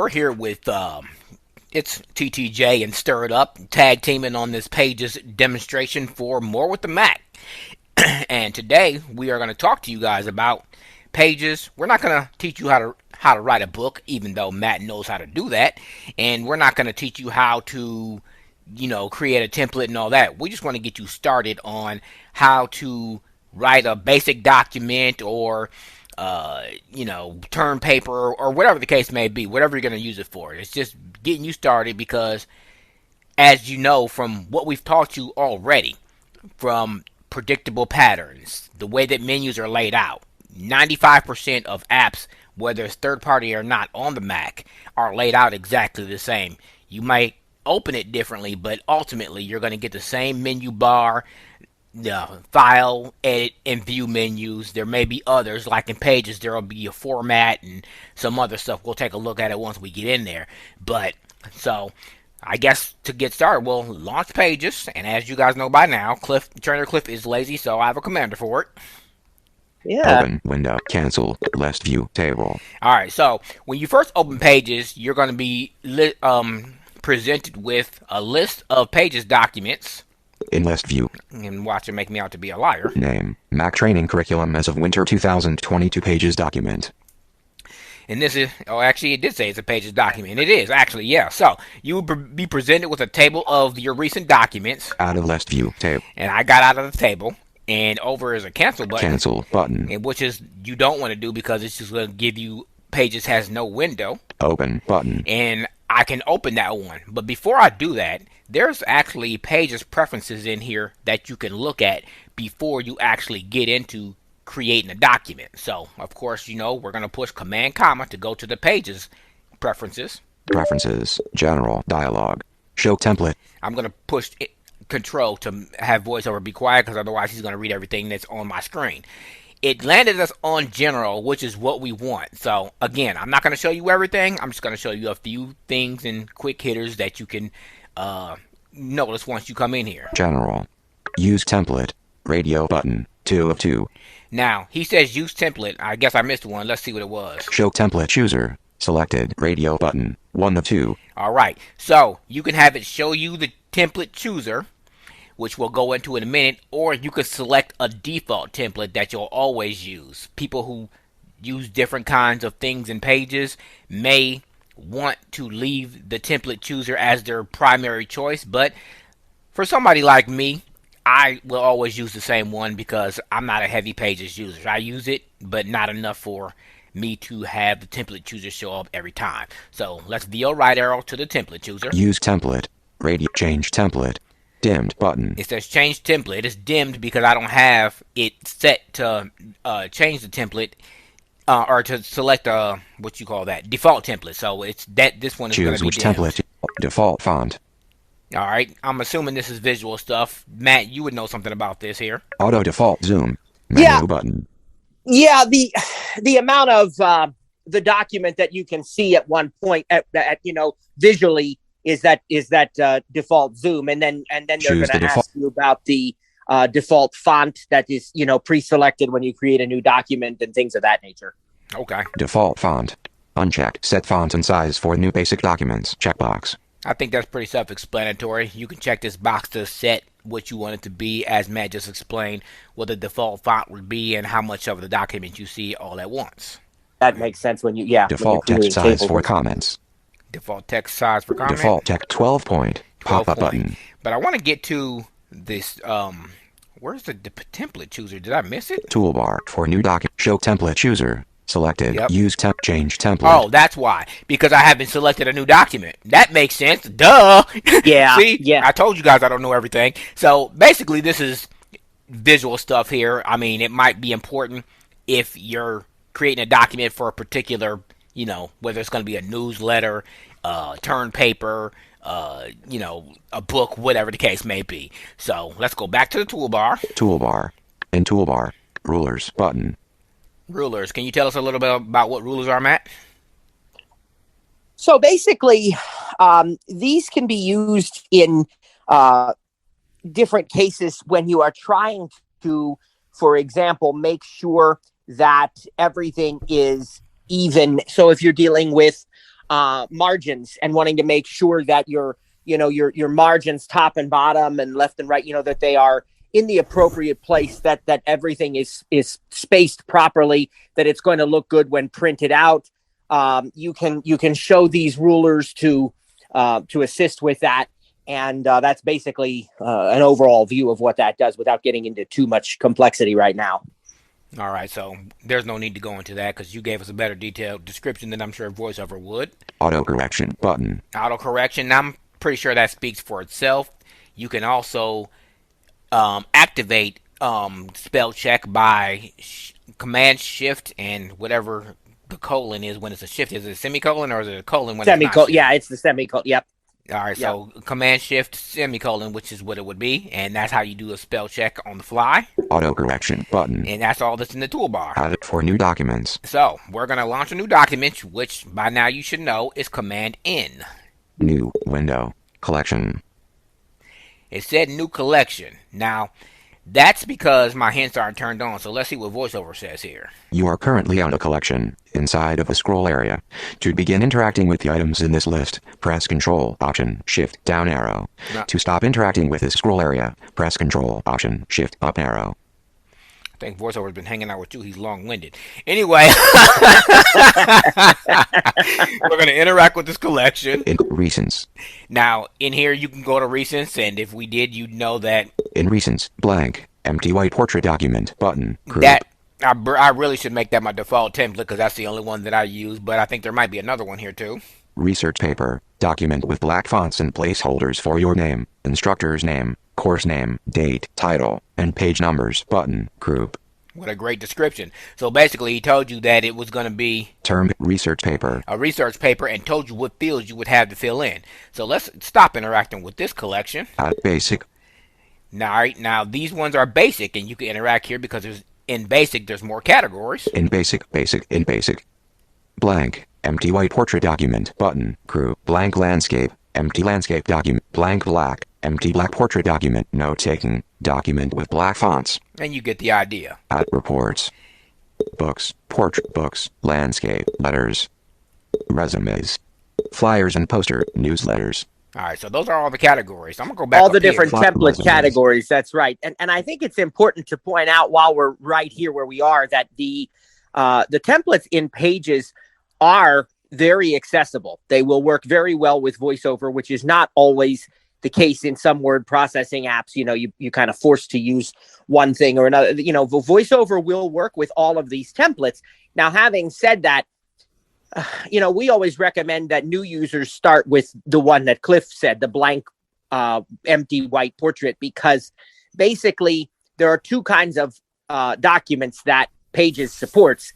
we're here with it's TTJ and Stir It Up tag teaming on this Pages demonstration for More with the Mac. And today we are going to talk to you guys about Pages. We're not going to teach you how to write a book, even though Matt knows how to do that, and we're not going to teach you how to create a template and all that. We just want to get you started on how to write a basic document or term paper or whatever the case may be, whatever you're going to use it for. It's just getting you started because, as you know from what we've taught you already, from predictable patterns, the way that menus are laid out, 95% of apps, whether it's third party or not on the Mac, are laid out exactly the same. You might open it differently, but ultimately you're going to get the same menu bar, file, edit, and view menus. There may be others, like in Pages, there will be a format and some other stuff. We'll take a look at it once we get in there. But, so, I guess to get started, we'll launch Pages. And as you guys know by now, Cliff is lazy, so I have a commander for it. Yeah. Open window, cancel, list view table. Alright, so when you first open Pages, you're going to be presented with a list of Pages documents. In list view. And watch it make me out to be a liar. Name, Mac training curriculum as of winter 2022 Pages document. And this is, actually it did say it's a Pages document. It is, actually, yeah. So, you would be presented with a table of your recent documents. Out of list view table. And I got out of the table. And over is a cancel button. Cancel button. And which is, you don't want to do because it's just going to give you, Pages has no window. Open button. And I can open that one. But before I do that, there's actually Pages preferences in here that you can look at before you actually get into creating a document. So, of course, we're going to push Command comma to go to the Pages preferences. Preferences, general, dialog, show template. I'm going to push Control to have VoiceOver be quiet because otherwise he's going to read everything that's on my screen. It landed us on general, which is what we want. So, again, I'm not going to show you everything. I'm just going to show you a few things and quick hitters that you can notice once you come in here. General. Use template. Radio button. 2 of 2. Now, he says use template. I guess I missed one. Let's see what it was. Show template chooser. Selected. Radio button. 1 of 2. Alright. So, you can have it show you the template chooser, which we'll go into in a minute, or you could select a default template that you'll always use. People who use different kinds of things in Pages may want to leave the template chooser as their primary choice, but for somebody like me, I will always use the same one because I'm not a heavy Pages user. I use it, but not enough for me to have the template chooser show up every time. So let's VO right arrow to the template chooser. Use template. Radio change template. Dimmed button. It says change template. It's dimmed because I don't have it set to change the template or to select default template. So it's that this one is going to be choose which dimmed. template. Default font. All right. I'm assuming this is visual stuff. Matt, you would know something about this here. Auto default zoom. Menu button. Yeah, the amount of the document that you can see at one point at visually is that default zoom, and then they're going to ask you about the default font that is pre-selected when you create a new document and things of that nature. Okay. Default font. Unchecked. Set font and size for new basic documents. Checkbox. I think that's pretty self-explanatory. You can check this box to set what you want it to be, as Matt just explained, what the default font would be and how much of the document you see all at once. That makes sense when you default text size for comments. Default text size for comments. Default text 12 point. Pop-up button. But I want to get to this. Where's the template chooser? Did I miss it? Toolbar for new document. Show template chooser. Selected. Yep. Use change template. Oh, that's why. Because I haven't selected a new document. That makes sense. Duh. Yeah. See? Yeah. I told you guys I don't know everything. So basically, this is visual stuff here. I mean, it might be important if you're creating a document for a particular, whether it's going to be a newsletter, turn paper, a book, whatever the case may be. So let's go back to the toolbar. Toolbar. In toolbar, rulers button. Rulers. Can you tell us a little bit about what rulers are, Matt? So basically, these can be used in different cases when you are trying to, for example, make sure that everything is even. So if you're dealing with margins and wanting to make sure that your margins top and bottom and left and right, that they are in the appropriate place, that everything is spaced properly, that it's going to look good when printed out. You can show these rulers to assist with that. And that's basically an overall view of what that does without getting into too much complexity right now. All right, so there's no need to go into that because you gave us a better detailed description than I'm sure VoiceOver would. Auto correction button. Auto correction. I'm pretty sure that speaks for itself. You can also activate spell check by Command Shift and whatever the colon is when it's a shift. Is it a semicolon or is it a colon when semicolon? It's not shift? Yeah, it's the semicolon. Yep. All right, so Command Shift semicolon, which is what it would be, and that's how you do a spell check on the fly. Auto correction button. And that's all that's in the toolbar. Add it for new documents. So we're gonna launch a new document, which by now you should know is Command N. New window collection. It said new collection. Now, that's because my hints aren't turned on, so let's see what VoiceOver says here. You are currently on a collection inside of a scroll area. To begin interacting with the items in this list, press Control, Option, Shift, down arrow. No. To stop interacting with this scroll area, press Control, Option, Shift, up arrow. I think VoiceOver's been hanging out with you. He's long-winded. Anyway, we're going to interact with this collection. In Recents. Now, in here, you can go to Recents, and if we did, you'd know that... In Recents, blank, empty white portrait document, button, group. That I really should make that my default template, because that's the only one that I use, but I think there might be another one here, too. Research paper, document with black fonts and placeholders for your name, instructor's name, course name, date, title, and page numbers, button, group. What a great description. So basically, he told you that it was going to be... Termed research paper. A research paper, and told you what fields you would have to fill in. So let's stop interacting with this collection. Basic. Now, these ones are basic, and you can interact here because in basic, there's more categories. In basic. Blank, empty white portrait document, button, group, blank landscape, empty landscape document, blank black, empty black portrait document, note taking, document with black fonts. And you get the idea. Reports. Books, portrait books, landscape, letters, resumes, flyers and poster, newsletters. All right, so those are all the categories. I'm going to go back all the different here. template categories. That's right. And I think it's important to point out while we're right here where we are that the templates in Pages are very accessible. They will work very well with VoiceOver, which is not always the case in some word processing apps. You kind of forced to use one thing or another. VoiceOver will work with all of these templates. Now, having said that, we always recommend that new users start with the one that Cliff said, the blank, empty white portrait, because basically there are two kinds of documents that Pages supports.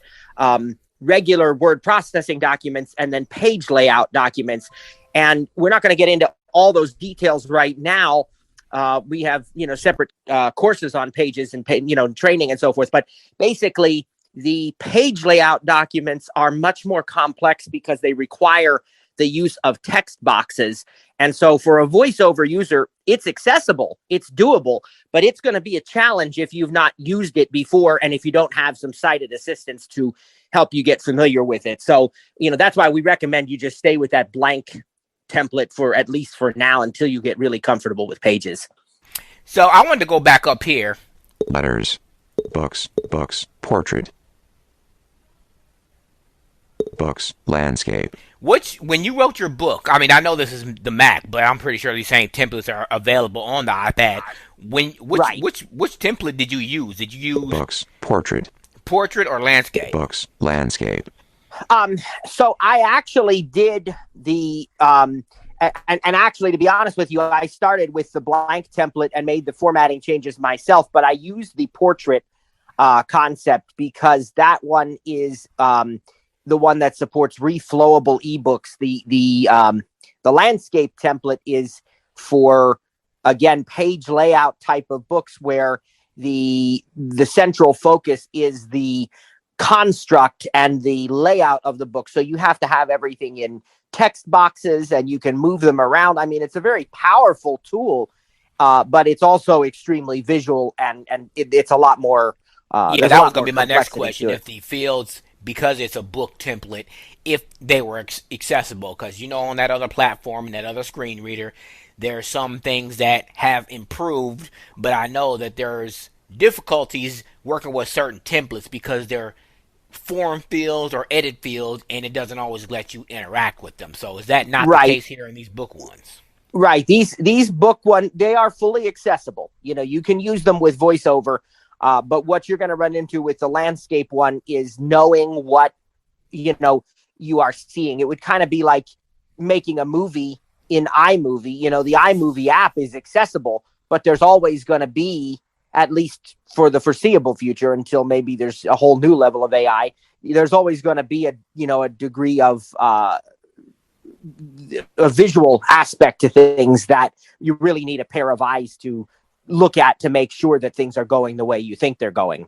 Regular word processing documents and then page layout documents. And we're not going to get into all those details right now. We have, separate courses on Pages and, training and so forth. But basically, the page layout documents are much more complex because they require the use of text boxes. And so for a VoiceOver user, it's accessible, it's doable, but it's going to be a challenge if you've not used it before and if you don't have some sighted assistance to help you get familiar with it. So, that's why we recommend you just stay with that blank template for at least for now until you get really comfortable with Pages. So I wanted to go back up here. Letters, books, portrait, books, landscape. When you wrote your book, I mean, I know this is the Mac, but I'm pretty sure these same templates are available on the iPad. Which template did you use? Did you use books, portrait or landscape? Books, landscape. So I actually did the and actually, to be honest with you, I started with the blank template and made the formatting changes myself, but I used the portrait concept because that one is the one that supports reflowable ebooks. The landscape template is for, again, page layout type of books where the central focus is the construct and the layout of the book. So you have to have everything in text boxes and you can move them around. I mean, it's a very powerful tool, but it's also extremely visual and it's a lot more. That was going to be my next question. If the fields because it's a book template if they were accessible. Because on that other platform and that other screen reader, there are some things that have improved, but I know that there's difficulties working with certain templates because they're form fields or edit fields, and it doesn't always let you interact with them. So is that not the Right. case here in these book ones? Right. These book one, they are fully accessible. You can use them with voiceover, but what you're going to run into with the landscape one is knowing what you are seeing. It would kind of be like making a movie in iMovie. The iMovie app is accessible, but there's always going to be, at least for the foreseeable future, until maybe there's a whole new level of AI. There's always going to be a degree of a visual aspect to things that you really need a pair of eyes to look at to make sure that things are going the way you think they're going.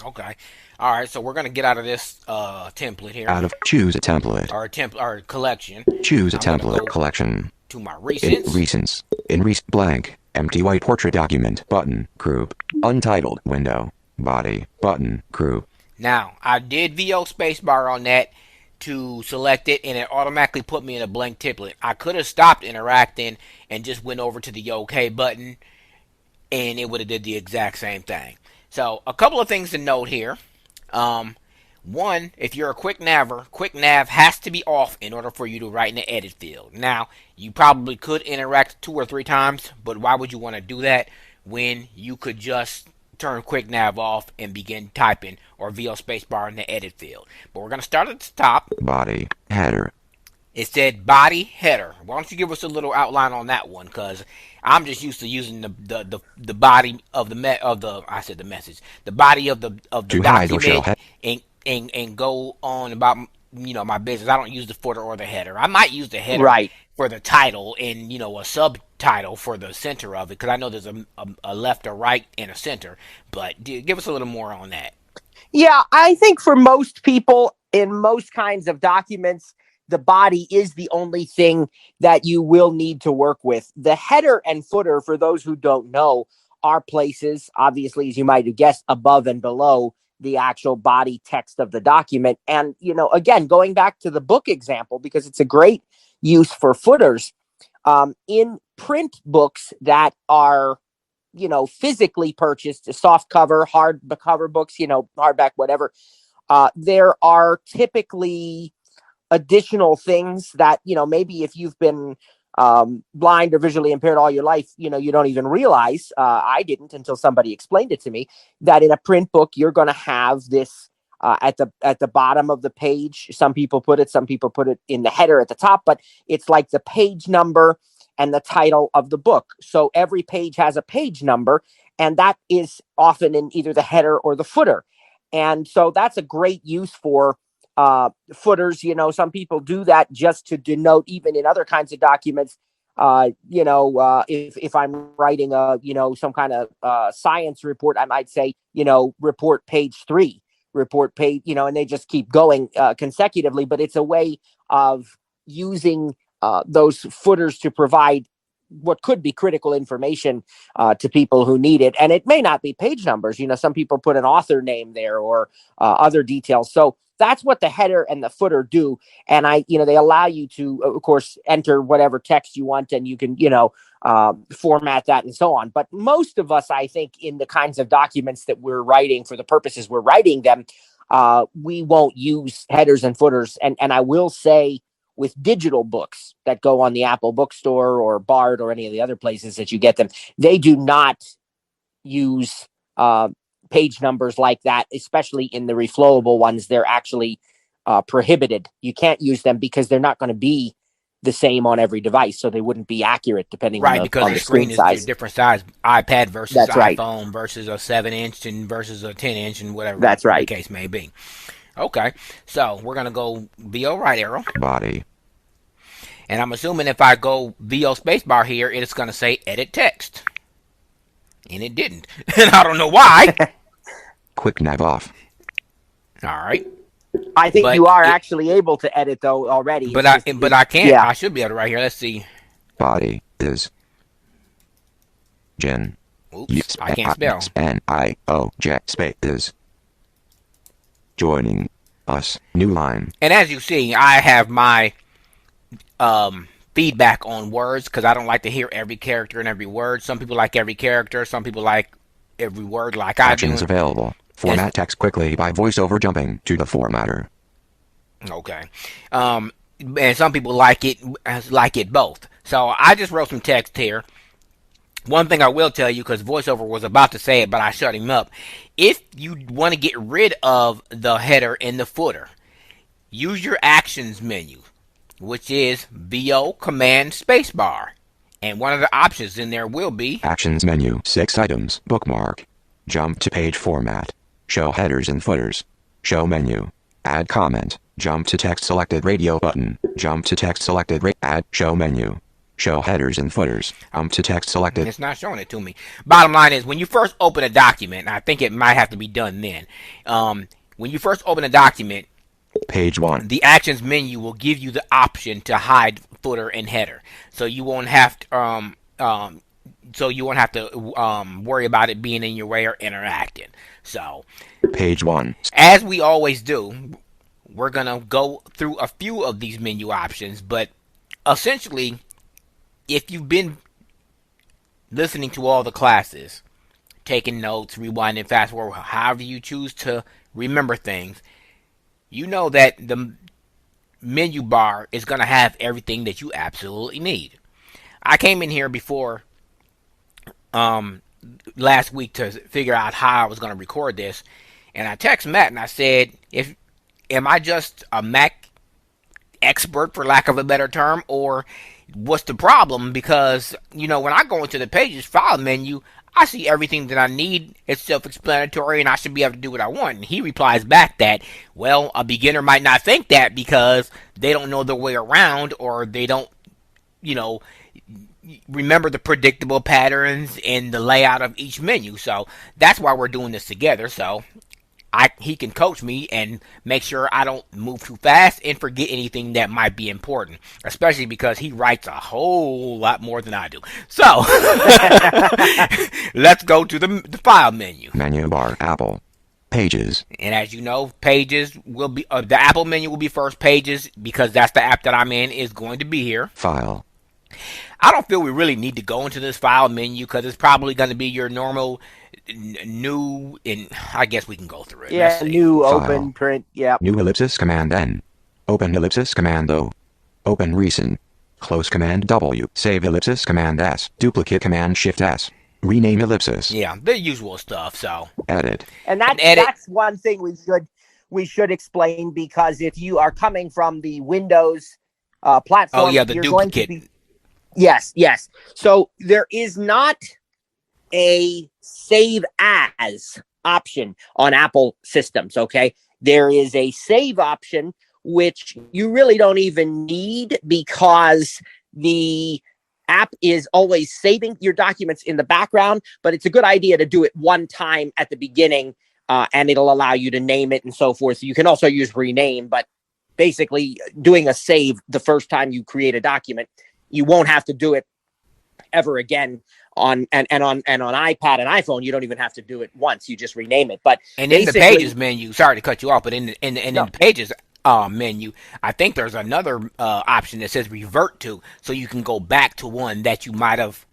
Okay. All right. So we're gonna get out of this template here. Out of choose a template. Our collection. Choose a I'm gonna template go collection. to my In recents. blank. Empty white portrait document. Button. Group. Untitled window. Body. Button. Group. Now I did VO spacebar on that to select it, and it automatically put me in a blank template. I could have stopped interacting and just went over to the OK button, and it would have did the exact same thing. So a couple of things to note here. One, if you're a quick nav has to be off in order for you to write in the edit field. Now, you probably could interact 2 or 3 times, but why would you want to do that when you could just turn quick nav off and begin typing or VO spacebar in the edit field? But we're going to start at the top. Body. Header. It said body header. Why don't you give us a little outline on that one? Because I'm just used to using the body of the message, the body of the document, and go on about my business. I don't use the footer or the header. I might use the header Right. for the title and a subtitle for the center of it, because I know there's a left, a right, and a center. But give us a little more on that. Yeah, I think for most people in most kinds of documents, the body is the only thing that you will need to work with. The header and footer, for those who don't know, are places, obviously, as you might have guessed, above and below the actual body text of the document. And, again, going back to the book example, because it's a great use for footers, in print books that are, physically purchased, soft cover, hard cover books, hardback, whatever, there are typically additional things that maybe if you've been blind or visually impaired all your life, you don't even realize. I didn't until somebody explained it to me, that in a print book you're going to have this at the bottom of the page. Some people put it in the header at the top, but it's like the page number and the title of the book. So every page has a page number, and that is often in either the header or the footer. And so that's a great use for footers. Some people do that just to denote, even in other kinds of documents. If I'm writing some kind of science report, I might say, report page 3, report page, and they just keep going consecutively. But it's a way of using those footers to provide what could be critical information to people who need it. And it may not be page numbers. Some people put an author name there or other details. So that's what the header and the footer do. And they allow you to, of course, enter whatever text you want, and you can, format that and so on. But most of us, I think, in the kinds of documents that we're writing for the purposes we're writing them, we won't use headers and footers. And I will say, with digital books that go on the Apple Bookstore or Bard or any of the other places that you get them, they do not use page numbers like that, especially in the reflowable ones. They're actually prohibited. You can't use them because they're not going to be the same on every device, so they wouldn't be accurate depending on the screen size. Is different size. iPad versus That's iPhone right. versus a 7-inch and versus a 10-inch and whatever That's right. the case may be. Okay, so we're gonna go VO right arrow. Body. And I'm assuming if I go VO spacebar here, it's gonna say edit text. And it didn't. And I don't know why. Quick nav off. All right. I think you are actually able to edit though already. But I can't. Yeah. I should be able to right here. Let's see. Body is Jen. Oops, I can't spell. N-I-O-J space is joining. Us. New line. And as you see, I have my feedback on words because I don't like to hear every character and every word. Some people like every character. Some people like every word like I do. Actions available. Format text quickly by voiceover jumping to the formatter. Okay. And some people like it both. So I just wrote some text here. One thing I will tell you, because voiceover was about to say it, but I shut him up. If you want to get rid of the header and the footer, use your actions menu, which is VO command spacebar. And one of the options in there will be Actions menu. 6 items. Bookmark. Jump to page format. Show headers and footers. Show menu. Add comment. Jump to text selected radio button. Jump to text selected add show menu. Show headers and footers. To text selected. It's not showing it to me. Bottom line is, when you first open a document, and I think it might have to be done then. When you first open a document, Page 1. the actions menu will give you the option to hide footer and header, so you won't have to worry about it being in your way or interacting. So, Page 1. as we always do, we're gonna go through a few of these menu options, but essentially, if you've been listening to all the classes, taking notes, rewinding, fast forward, however you choose to remember things, you know that the menu bar is going to have everything that you absolutely need. I came in here before last week to figure out how I was going to record this, and I texted Matt and I said, am I just a Mac expert, for lack of a better term, or what's the problem? Because, when I go into the Pages file menu, I see everything that I need. It's self-explanatory, and I should be able to do what I want. And he replies back that, well, a beginner might not think that because they don't know their way around, or they don't, remember the predictable patterns and the layout of each menu. So that's why we're doing this together. So he can coach me and make sure I don't move too fast and forget anything that might be important, especially because he writes a whole lot more than I do. So let's go to the file menu. Menu bar. Apple. Pages. And as you know, Pages will be the Apple menu will be first. Pages, because that's the app that I'm in, is going to be here. File. I don't feel we really need to go into this file menu because it's probably going to be your normal new, and I guess we can go through it. Yeah, new, File. open, print, yeah. New ellipsis command N. Open ellipsis command O. Open recent. Close command W. Save ellipsis command S. Duplicate command shift S. Rename ellipsis. Yeah, the usual stuff. So Edit. And that's one thing we should explain, because if you are coming from the Windows platform, the duplicate. Yes. So there is not a save as option on Apple systems, okay? There is a save option, which you really don't even need, because the app is always saving your documents in the background, but it's a good idea to do it one time at the beginning, and it'll allow you to name it and so forth. You can also use rename, but basically doing a save the first time you create a document, you won't have to do it ever again on iPad and iPhone. You don't even have to do it once. You just rename it. But in the Pages menu, sorry to cut you off, but in the Pages menu, I think there's another option that says revert to, so you can go back to one that you might have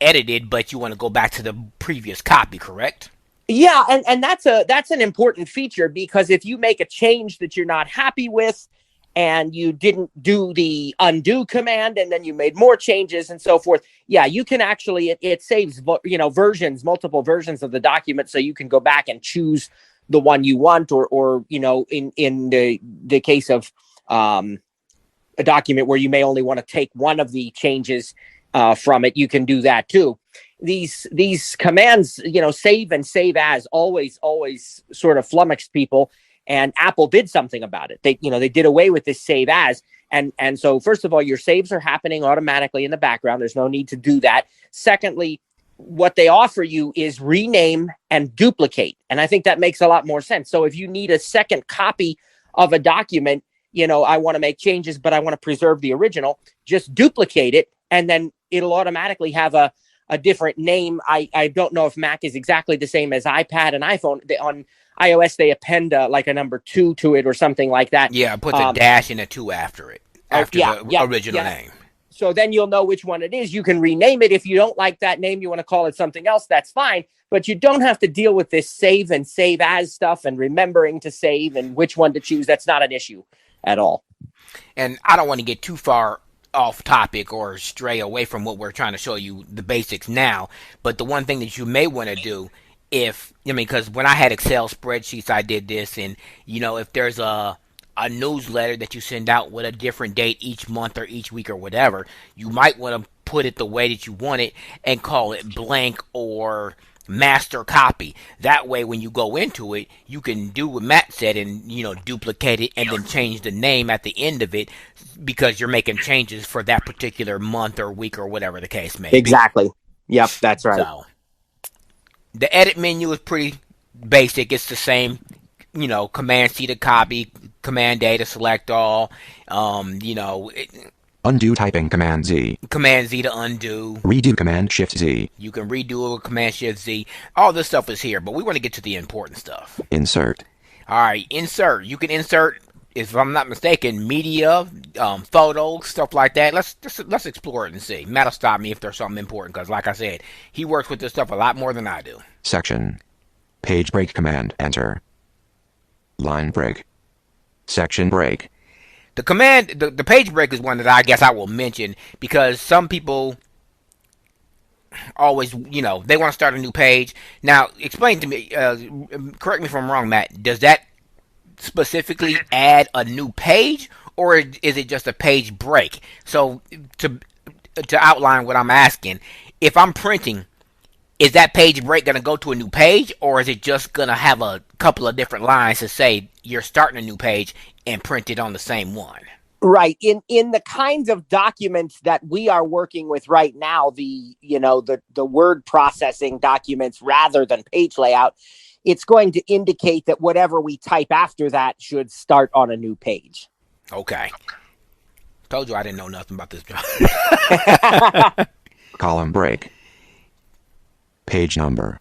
edited, but you want to go back to the previous copy, correct? Yeah, and that's an important feature, because if you make a change that you're not happy with, and you didn't do the undo command, and then you made more changes and so forth, yeah, you can actually, it saves, multiple versions of the document, so you can go back and choose the one you want, or in the case of a document where you may only want to take one of the changes from it, you can do that too. These commands, save and save as, always sort of flummox people. And Apple did something about it. They did away with this save as. And so, first of all, your saves are happening automatically in the background. There's no need to do that. Secondly, what they offer you is rename and duplicate. And I think that makes a lot more sense. So if you need a second copy of a document, I want to make changes, but I want to preserve the original, just duplicate it, and then it'll automatically have a different name. I don't know if Mac is exactly the same as iPad and iPhone. iOS, they append like a number 2 to it or something like that. Yeah, it puts a dash and a 2 after it, after the original name. So then you'll know which one it is. You can rename it. If you don't like that name, you want to call it something else, that's fine. But you don't have to deal with this save and save as stuff and remembering to save and which one to choose. That's not an issue at all. And I don't want to get too far off topic or stray away from what we're trying to show you, the basics now. But the one thing that you may want to do, because when I had Excel spreadsheets, I did this. And, if there's a newsletter that you send out with a different date each month or each week or whatever, you might want to put it the way that you want it and call it blank or master copy. That way, when you go into it, you can do what Matt said and, duplicate it and then change the name at the end of it because you're making changes for that particular month or week or whatever the case may be. Exactly. Yep, that's right. So, the edit menu is pretty basic. It's the same, Command C to copy, Command A to select all, undo typing Command Z. Command Z to undo. Redo Command Shift Z. You can redo it with Command Shift Z. All this stuff is here, but we want to get to the important stuff. Insert. All right, insert. You can insert, if I'm not mistaken, media, photos, stuff like that. Let's explore it and see. Matt will stop me if there's something important, because like I said, he works with this stuff a lot more than I do. Section. Page break command. Enter. Line break. Section break. The command, the page break is one that I guess I will mention because some people always, they want to start a new page. Now, explain to me, correct me if I'm wrong, Matt, does that specifically add a new page or is it just a page break? So, to outline what I'm asking, if I'm printing, is that page break going to go to a new page or is it just going to have a couple of different lines to say you're starting a new page and print it on the same one? Right. In the kinds of documents that we are working with right now, the word processing documents rather than page layout, it's going to indicate that whatever we type after that should start on a new page. Okay. Told you I didn't know nothing about this job. Column break. Page number.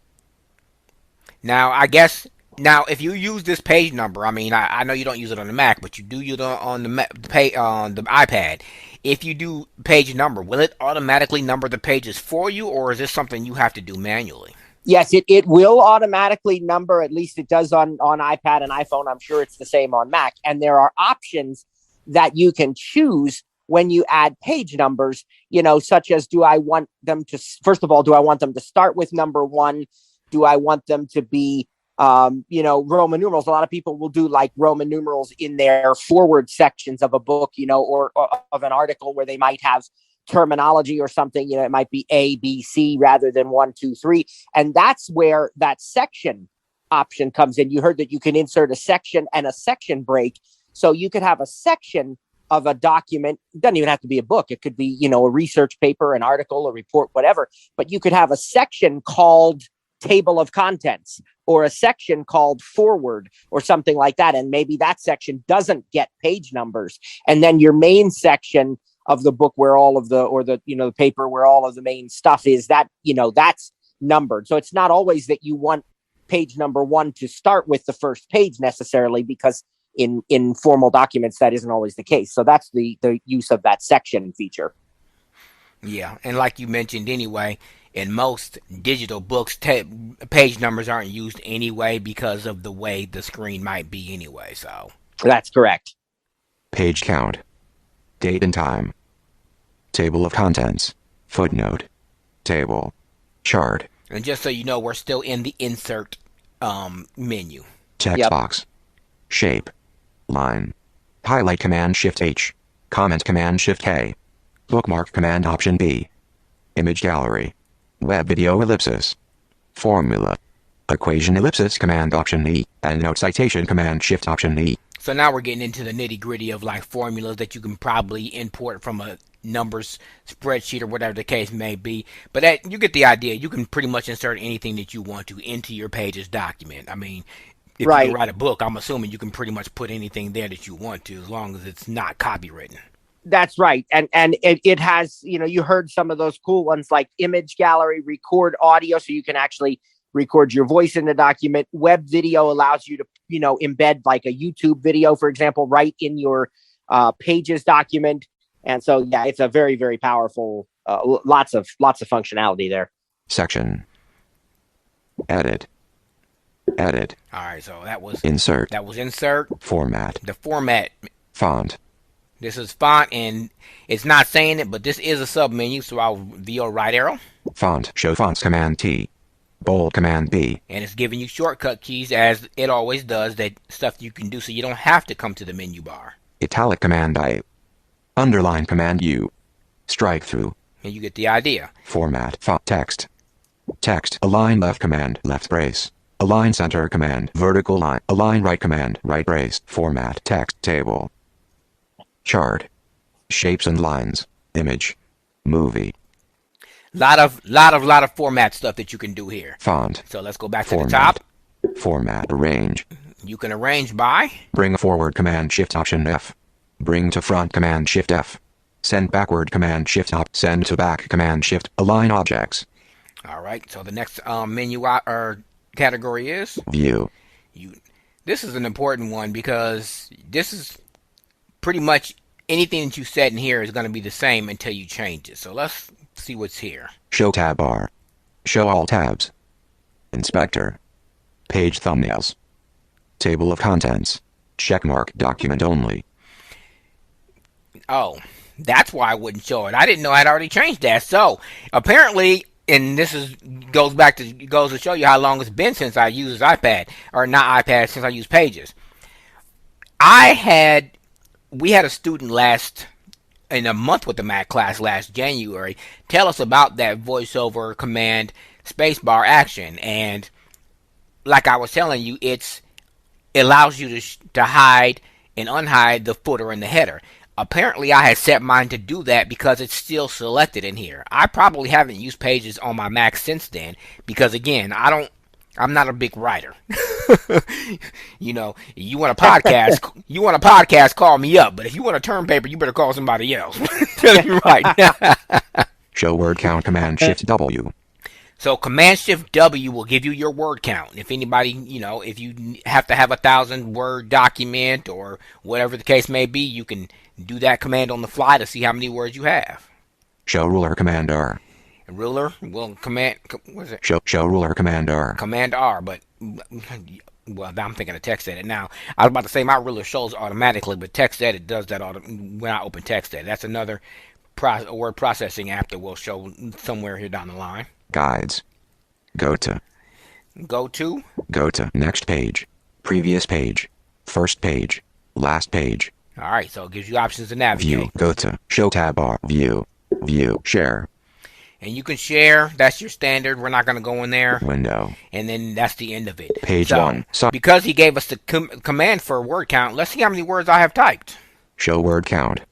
Now, I guess, if you use this page number, I know you don't use it on the Mac, but you do use it on the iPad. If you do page number, will it automatically number the pages for you, or is this something you have to do manually? Yes, it will automatically number. At least it does on iPad and iPhone. I'm sure it's the same on Mac. And there are options that you can choose when you add page numbers, such as do I want them to start with number 1? Do I want them to be, Roman numerals? A lot of people will do like Roman numerals in their forward sections of a book, or of an article where they might have terminology or something. It might be A, B, C rather than 1, 2, 3. And that's where that section option comes in. You heard that you can insert a section and a section break. So you could have a section of a document. It doesn't even have to be a book. It could be, a research paper, an article, a report, whatever. But you could have a section called table of contents or a section called forward or something like that. And maybe that section doesn't get page numbers. And then your main section of the book where all of the paper where all of the main stuff is, that, that's numbered. So it's not always that you want page number 1 to start with the first page necessarily, because in formal documents, that isn't always the case. So that's the use of that section feature. Yeah. And like you mentioned anyway, in most digital books, page numbers aren't used anyway because of the way the screen might be anyway. So that's correct. Page count. Date and time. Table of contents. Footnote. Table. Chart. And just so you know, we're still in the insert menu. Text box. Shape. Line. Highlight Command Shift H. Comment Command Shift K. Bookmark Command Option B. Image gallery. Web video ellipsis. Formula. Equation ellipsis Command Option E. And note citation Command Shift Option E. So now we're getting into the nitty gritty of like formulas that you can probably import from a numbers spreadsheet or whatever the case may be. But you get the idea. You can pretty much insert anything that you want to into your Pages document. If you write a book, I'm assuming you can pretty much put anything there that you want to, as long as it's not copywritten. That's right. And it has, you heard some of those cool ones like image gallery, record audio. So you can actually record your voice in the document. Web video allows you to, embed like a YouTube video, for example, right in your Pages document. And so, yeah, it's a very, very powerful, lots of functionality there. Section. Edit. Edit. All right, so that was insert. That was insert. Format. The format. Font. This is font, and it's not saying it, but this is a sub menu, so I'll VO right arrow. Font. Show fonts Command T. Bold Command B. And it's giving you shortcut keys, as it always does, that stuff you can do, so you don't have to come to the menu bar. Italic Command I. Underline Command U. Strike through. And you get the idea. Format. Font. Text. Text. Align left command. Left brace. Align center command. Vertical line. Align right command. Right brace. Format. Text. Table. Chart. Shapes and lines. Image. Movie. Lot of format stuff that you can do here. Font. So let's go back Format. to the top. Format. Arrange. You can arrange by. Bring forward Command Shift Option F. Bring to front Command Shift F. Send backward Command Shift Op. Send to back Command Shift. Align objects. All right. So the next menu or category is View. This is an important one because this is pretty much anything that you set in here is going to be the same until you change it. So let's see what's here. Show tab bar. Show all tabs. Inspector. Page thumbnails. Table of contents. Checkmark document only. Oh, that's why I wouldn't show it. I didn't know I'd already changed that. So apparently, and this goes to show you how long it's been since I used iPad, or not iPad, since I used Pages. We had a student in a month with the Mac class last January tell us about that voiceover command spacebar action, and like I was telling you, it allows you to hide and unhide the footer and the header. Apparently, I had set mine to do that because it's still selected in here. I probably haven't used Pages on my Mac since then because, again, I'm not a big writer. You want a podcast, call me up. But if you want a term paper, you better call somebody else. Tell you right. Show word count Command Shift W. So Command Shift W will give you your word count. If anybody, if you have to have 1,000 word document or whatever the case may be, you can do that command on the fly to see how many words you have. Show ruler Command R. Ruler, well, what is it? Show ruler Command R. Command R, but, well, I'm thinking of TextEdit now. I was about to say my ruler shows automatically, but TextEdit does that when I open TextEdit. That's another word processing app that will show somewhere here down the line. Guides. Go to. Go to next page. Previous page. First page. Last page. All right, so it gives you options to navigate. View. Go to. Show tab bar. View. Share. And you can share. That's your standard. We're not going to go in there. Window. And then that's the end of it. Page 1. Because he gave us the command for word count, let's see how many words I have typed. Show word count.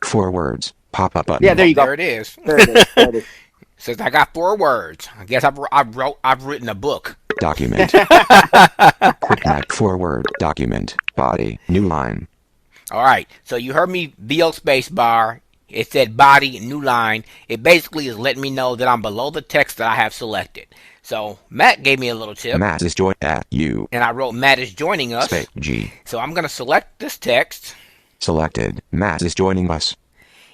4 words. Pop-up button. Yeah, there you go. There it is. There it is. Says I got 4 words. I guess I've written a book. Document. Quick hack 4-word. Document. Body. New line. All right. So you heard me VO space bar. It said body, new line. It basically is letting me know that I'm below the text that I have selected. So Matt gave me a little tip. Matt is joined at you. And I wrote Matt is joining us. Space G. So I'm going to select this text. Selected. Matt is joining us.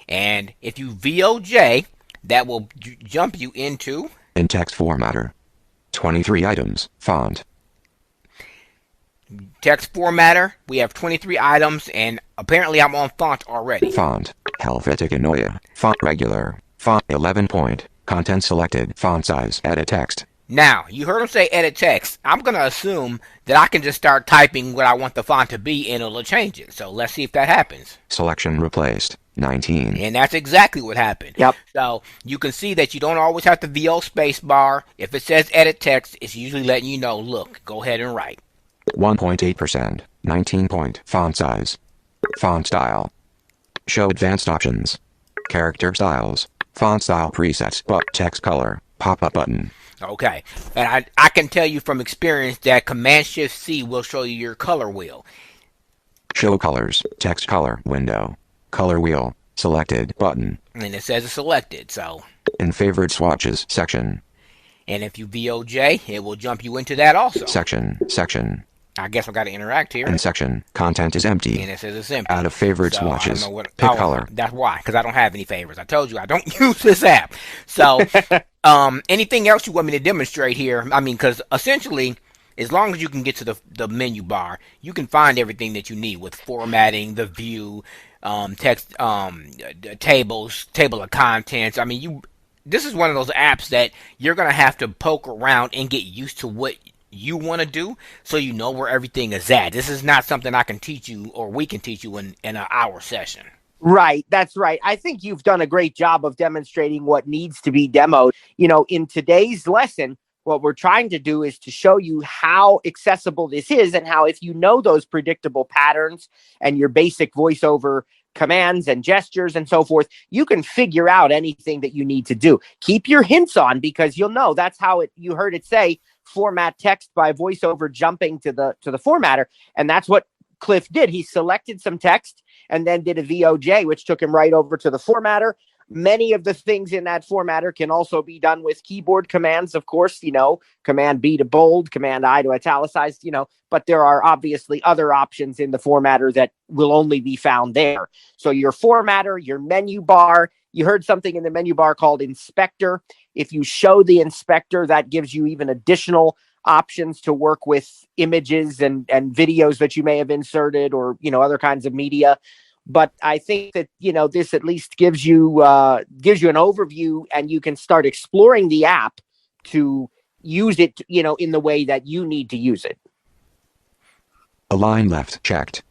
And if you VOJ, that will jump you into in text formatter. 23 items. Font. Text formatter. We have 23 items, and apparently I'm on font already. Font. Helvetica Neue. Font regular. Font 11 point. Content selected. Font size. Edit text. Now, you heard him say edit text. I'm going to assume that I can just start typing what I want the font to be and it'll change it. So let's see if that happens. Selection replaced. 19. And that's exactly what happened. Yep. So you can see that you don't always have to VO space bar. If it says edit text, it's usually letting you know, look, go ahead and write. 1.8%. 19 point. Font size. Font style. Show advanced options. Character styles. Font style presets. But text color. Pop-up button. Okay. And I can tell you from experience that Command-Shift-C will show you your color wheel. Show colors. Text color. Window. Color wheel. Selected. Button. And it says it's selected, so. In favored swatches section. And if you VOJ, it will jump you into that also. Section. I guess I got to interact here. And section. Content is empty. And it says it's empty. Out of favorites, So, watches. I don't know what, Pick color. That's why, because I don't have any favorites. I told you I don't use this app. So, anything else you want me to demonstrate here? I mean, because essentially, as long as you can get to the menu bar, you can find everything that you need with formatting, the view, text, tables, table of contents. I mean, this is one of those apps that you're going to have to poke around and get used to what you want to do, so you know where everything is at. This is not something I can teach you, or we can teach you in an hour session. Right, that's right. I think you've done a great job of demonstrating what needs to be demoed. You know, in today's lesson, what we're trying to do is to show you how accessible this is, and how if you know those predictable patterns and your basic voiceover commands and gestures and so forth, you can figure out anything that you need to do. Keep your hints on, because you'll know that's how you heard it say, format text by voiceover jumping to the formatter. And that's what Cliff did. He selected some text and then did a VOJ, which took him right over to the formatter. Many of the things in that formatter can also be done with keyboard commands, of course, you know, Command B to bold, Command I to italicize, you know, but there are obviously other options in the formatter that will only be found there. So your formatter, your menu bar, you heard something in the menu bar called inspector. If you show the inspector, that gives you even additional options to work with images and videos that you may have inserted, or, you know, other kinds of media. But I think that, you know, this at least gives you an overview, and you can start exploring the app to use it, you know, in the way that you need to use it. Align left checked.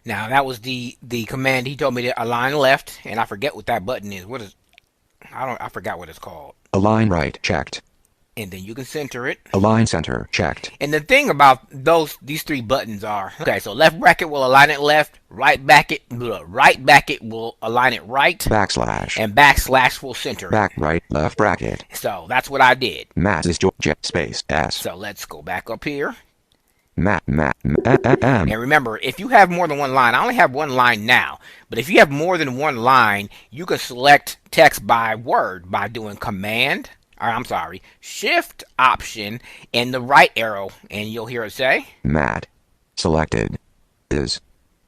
Now that was the command he told me to align left, and I forget what that button is. I forgot what it's called. Align right checked. And then you can center it. Align center checked. And the thing about these three buttons are, okay, so left bracket will align it left, right bracket will align it right, backslash, and backslash will center back it. right left bracket. So that's what I did. Matt is jet space S. So let's go back up here. Matt. And remember, if you have more than one line, I only have one line now, but if you have more than one line, you can select text by word by doing Shift Option and the right arrow, and you'll hear it say Matt selected is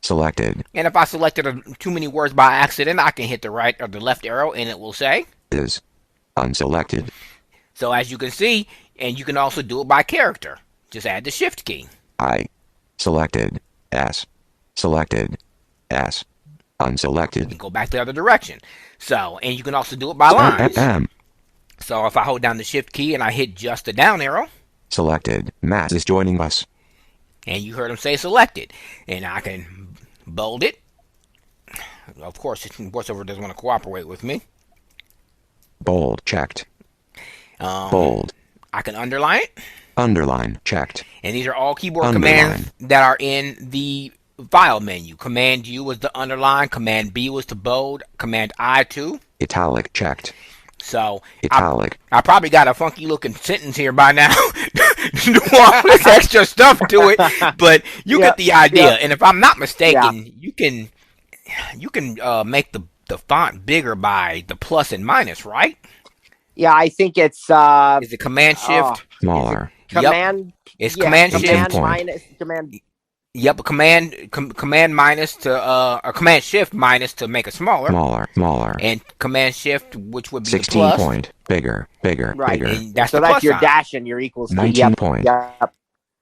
selected. And if I selected too many words by accident, I can hit the right or the left arrow, and it will say is unselected. So as you can see, and you can also do it by character. Just add the Shift key. I selected S selected S unselected. And go back the other direction. So, and you can also do it by lines. So if I hold down the Shift key and I hit just the down arrow. Selected. Matt is joining us. And you heard him say selected. And I can bold it. Of course, VoiceOver doesn't want to cooperate with me. Bold checked. Bold. I can underline it. Underline checked. And these are all keyboard commands that are in the file menu. Command U was to underline. Command B was to bold. Command I to italic checked. So italic. I probably got a funky looking sentence here by now. Do all this extra stuff to it, but you get the idea. And if I'm not mistaken, you can make the font bigger by the plus and minus, right? Yeah, I think it's is it Command Shift smaller? Command. It's Command Shift minus Command. Yep, command minus to or Command Shift minus to make it smaller. Smaller. And Command Shift, which would be 16 the plus. point bigger. Right. Bigger. And that's so the that's plus your sign. dash and your equals. 19 point. Yep.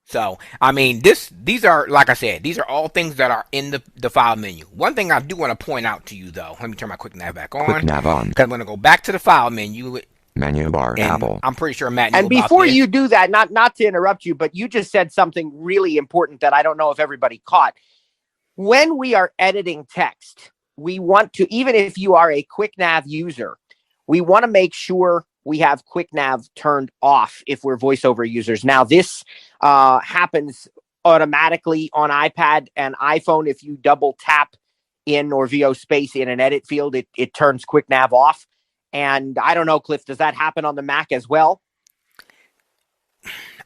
So I mean, these are, like I said, these are all things that are in the file menu. One thing I do want to point out to you though, let me turn my quick nav back on. Quick nav on. Because I'm going to go back to the file menu. Menu bar Apple. I'm pretty sure Matt knew and about before this. you do that, not to interrupt you, but you just said something really important that I don't know if everybody caught. When we are editing text, we want to, even if you are a QuickNav user, we want to make sure we have QuickNav turned off if we're VoiceOver users. Now, this happens automatically on iPad and iPhone. If you double tap in or VO space in an edit field, it turns QuickNav off. And I don't know, Cliff, does that happen on the Mac as well?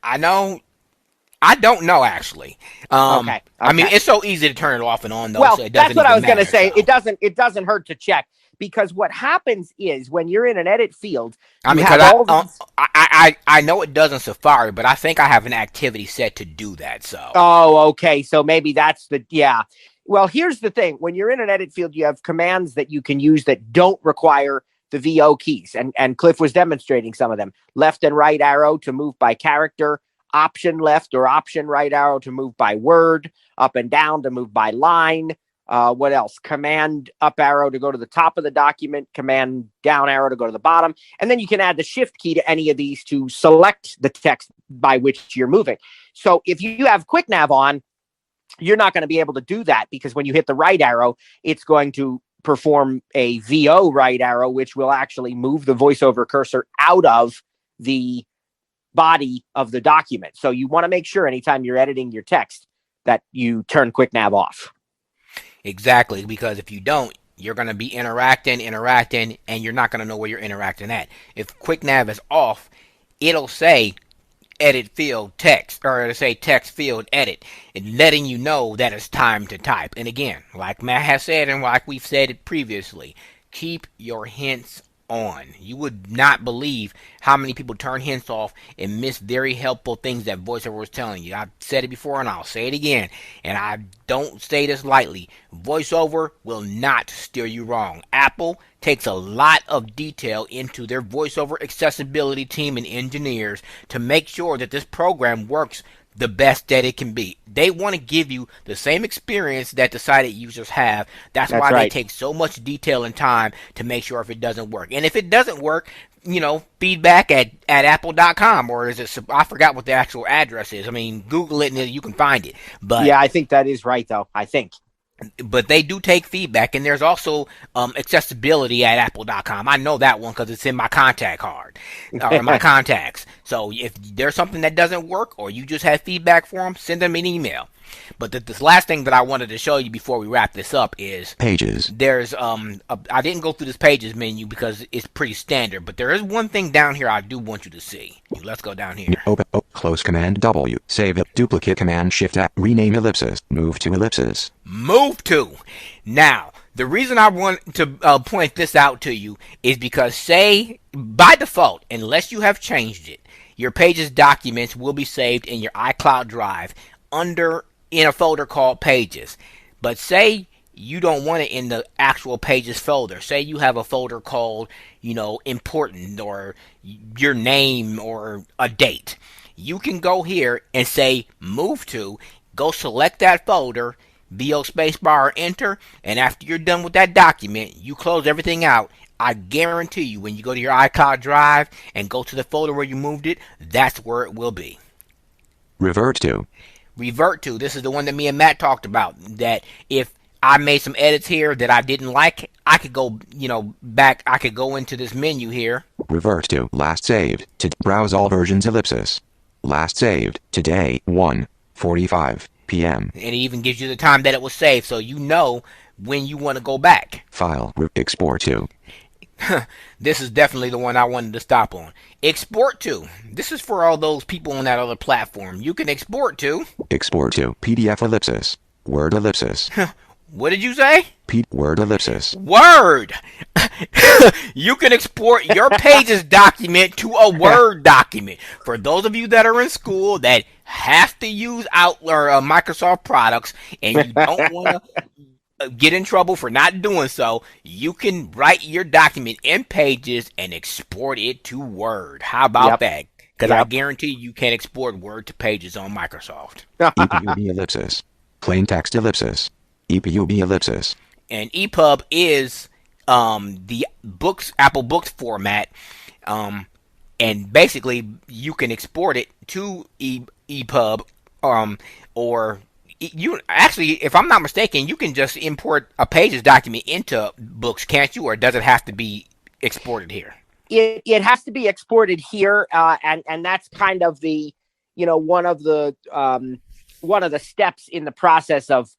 I don't know actually. Okay. I mean, it's so easy to turn it off and on though. Well, so it that's what I was going to say. So. It doesn't hurt to check, because what happens is when you're in an edit field, I mean, I I know it does in Safari, but I think I have an activity set to do that. So. Oh, okay. So maybe that's yeah. Well, here's the thing. When you're in an edit field, you have commands that you can use that don't require the VO keys. And Cliff was demonstrating some of them. Left and right arrow to move by character, option left or option right arrow to move by word, up and down to move by line. What else? Command up arrow to go to the top of the document, command down arrow to go to the bottom. And then you can add the shift key to any of these to select the text by which you're moving. So if you have quick nav on, you're not going to be able to do that, because when you hit the right arrow, it's going to perform a VO right arrow, which will actually move the voiceover cursor out of the body of the document. So you want to make sure anytime you're editing your text that you turn quick nav off. Exactly, because if you don't, you're going to be interacting, and you're not going to know where you're interacting at. If quick nav is off, it'll say edit field text, or it'll say text field edit, and letting you know that it's time to type. And again, like Matt has said, and like we've said it previously, keep your hints on. You would not believe how many people turn hints off and miss very helpful things that VoiceOver was telling you. I've said it before and I'll say it again, and I don't say this lightly. VoiceOver will not steer you wrong. Apple takes a lot of detail into their VoiceOver accessibility team and engineers to make sure that this program works the best that it can be. They want to give you the same experience that the sighted users have. That's why right. They take so much detail and time to make sure if it doesn't work. And if it doesn't work, feedback at apple.com, or is it, I forgot what the actual address is. I mean, Google it and you can find it. But yeah, I think that is right, though. I think. But they do take feedback, and there's also accessibility at apple.com. I know that one because it's in my contact card, or my contacts. So if there's something that doesn't work, or you just have feedback for them, send them an email. But this last thing that I wanted to show you before we wrap this up is Pages. There's I didn't go through this pages menu because it's pretty standard, but there is one thing down here I do want you to see. Let's go down here. Open, close Command W. Save it. Duplicate Command Shift at. Rename ellipsis. Move to ellipsis. Move to. Now, the reason I want to point this out to you is because, say, by default, unless you have changed it, your Pages documents will be saved in your iCloud Drive in a folder called Pages. But say you don't want it in the actual Pages folder. Say you have a folder called, important, or your name, or a date. You can go here and say move to, go select that folder, VO spacebar or enter, and after you're done with that document, you close everything out. I guarantee you, when you go to your iCloud Drive and go to the folder where you moved it, that's where it will be. Revert to. This is the one that me and Matt talked about, that if I made some edits here that I didn't like, I could go, back. I could go into this menu here. Revert to. Last saved. To browse all versions ellipsis. Last saved. Today, 1:45 p.m. And it even gives you the time that it was saved, so you know when you want to go back. File. Export to. This is definitely the one I wanted to stop on. Export to. This is for all those people on that other platform. You can export to. Export to. PDF ellipsis. Word ellipsis. What did you say? Word ellipsis. Word. You can export your Pages document to a Word document. For those of you that are in school that have to use Outlook or Microsoft products, and you don't want to get in trouble for not doing so, you can write your document in Pages and export it to Word. How about that? Because I guarantee you can export Word to Pages on Microsoft. EPUB ellipsis. Plain text ellipsis. EPUB ellipsis. And EPUB is the Apple Books format, and basically you can export it to EPUB, or you actually, if I'm not mistaken, you can just import a Pages document into Books, can't you? Or does it have to be exported here? It has to be exported here, and that's kind of the one of the steps in the process of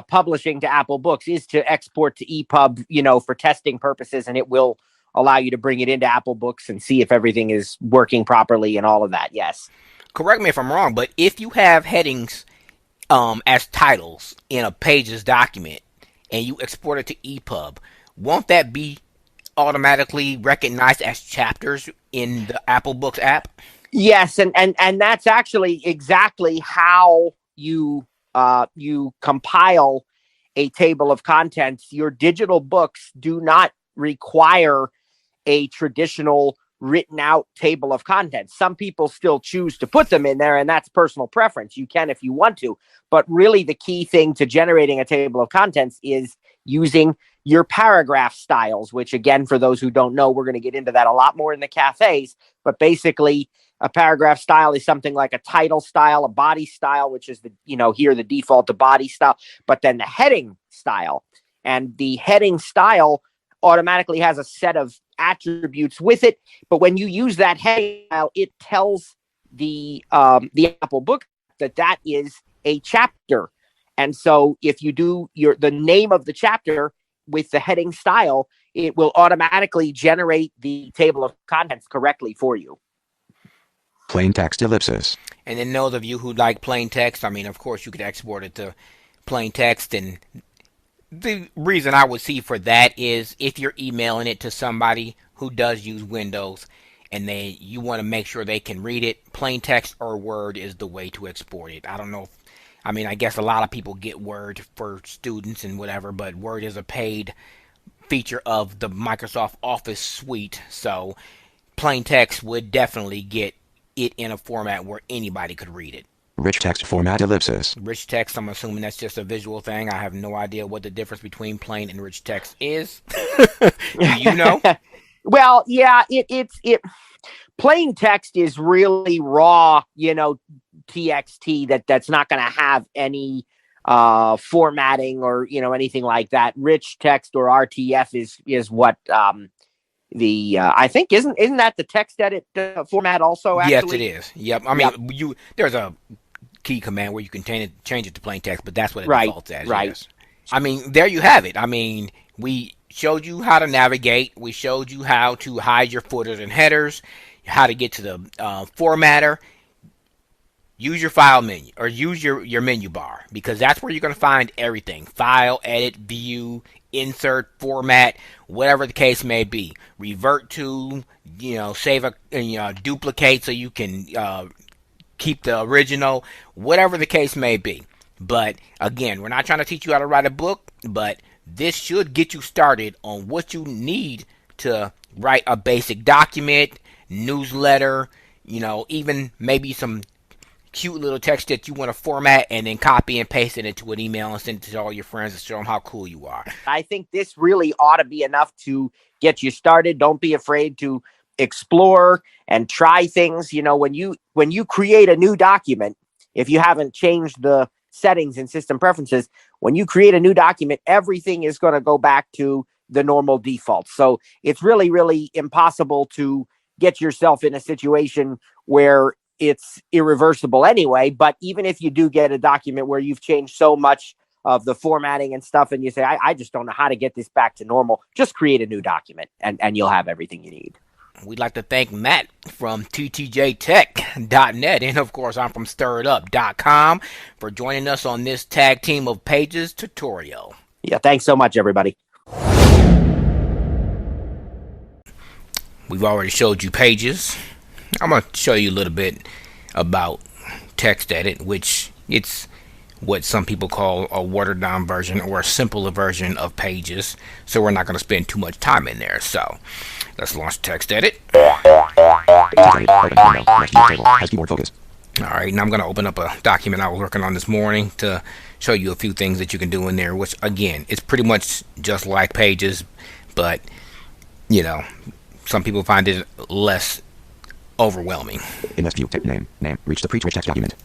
publishing to Apple Books is to export to EPUB, for testing purposes, and it will allow you to bring it into Apple Books and see if everything is working properly and all of that. Yes. Correct me if I'm wrong, but if you have headings as titles in a Pages document and you export it to EPUB, won't that be automatically recognized as chapters in the Apple Books app? Yes, and that's actually exactly how you compile a table of contents. Your digital books do not require a traditional written out table of contents. Some people still choose to put them in there, and that's personal preference. You can if you want to, but really the key thing to generating a table of contents is using your paragraph styles, which again, for those who don't know, we're going to get into that a lot more in the cafes, but basically a paragraph style is something like a title style, a body style, which is here the default to body style, but then the heading style. And the heading style automatically has a set of attributes with it. But when you use that heading style, it tells the Apple Book that is a chapter. And so if you do the name of the chapter with the heading style, it will automatically generate the table of contents correctly for you. Plain text ellipsis. And then those of you who like plain text, I mean, of course, you could export it to plain text. And the reason I would see for that is if you're emailing it to somebody who does use Windows and you want to make sure they can read it, plain text or Word is the way to export it. I don't know. I guess a lot of people get Word for students and whatever, but Word is a paid feature of the Microsoft Office suite. So plain text would definitely get it in a format where anybody could read it. Rich text format ellipsis. Rich text, I'm assuming that's just a visual thing. I have no idea what the difference between plain and rich text is. Do you know? Well, yeah, it plain text is really raw, TXT that's not going to have any formatting or anything like that. Rich text or RTF is what I think isn't that the text edit format also? Actually? Yes, it is. Yep. There's a key command where you can change it to plain text, but that's what it defaults as. Right. Yes. There you have it. We showed you how to navigate. We showed you how to hide your footers and headers, how to get to the formatter. Use your file menu or use your menu bar, because that's where you're going to find everything. File, edit, view, insert, format, whatever the case may be. Revert to, save duplicate so you can keep the original, whatever the case may be. But again, we're not trying to teach you how to write a book, but this should get you started on what you need to write a basic document, newsletter, even maybe some cute little text that you want to format and then copy and paste it into an email and send it to all your friends and show them how cool you are. I think this really ought to be enough to get you started. Don't be afraid to explore and try things. When you create a new document, if you haven't changed the settings and system preferences, when you create a new document, everything is going to go back to the normal default. So it's really, really impossible to get yourself in a situation where it's irreversible anyway. But even if you do get a document where you've changed so much of the formatting and stuff, and you say, I just don't know how to get this back to normal, just create a new document and you'll have everything you need. We'd like to thank Matt from ttjtech.net, and of course I'm from stirredup.com, for joining us on this tag team of pages tutorial. Yeah, thanks so much, everybody. We've already showed you pages. I'm going to show you a little bit about text edit, which it's what some people call a watered down version or a simpler version of pages. So we're not going to spend too much time in there. So let's launch text edit. Alright, now I'm going to open up a document I was working on this morning to show you a few things that you can do in there, which again, it's pretty much just like pages, but some people find it less overwhelming. In this view, name, reach the preach rich text document.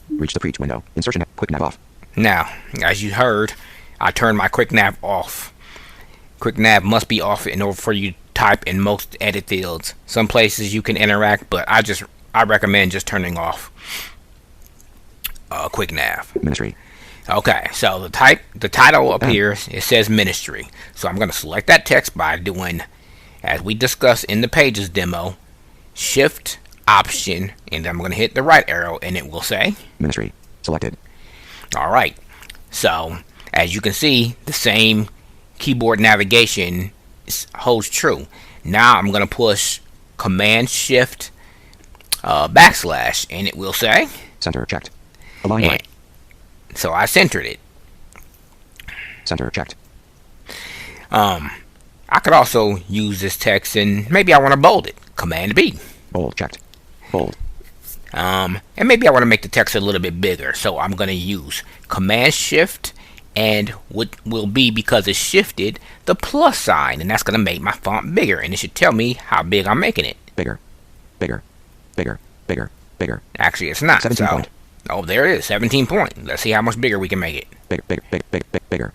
Reach the preach window. Insertion, quick nav off. Now, as you heard, I turned my quick nav off. Quick nav must be off in order for you to type in most edit fields. Some places you can interact, but I recommend just turning off quick nav. Ministry. Okay, so the title up here, it says ministry. So I'm going to select that text by doing, as we discussed in the pages demo, Shift Option, and I'm going to hit the right arrow, and it will say ministry selected. All right. So as you can see, the same keyboard navigation holds true. Now I'm going to push Command Shift backslash, and it will say center checked. Align right. So I centered it. Center checked. I could also use this text and maybe I want to bold it. Command B. Bold checked. Bold. And maybe I want to make the text a little bit bigger, so I'm going to use Command Shift and what will be, because it's shifted, the plus sign, and that's going to make my font bigger, and it should tell me how big I'm making it. Bigger. Bigger. Bigger. Bigger. Bigger. Actually, it's not. 17 so, point. Oh, there it is. 17 point. Let's see how much bigger we can make it. Bigger. Bigger. Bigger. Bigger. Bigger.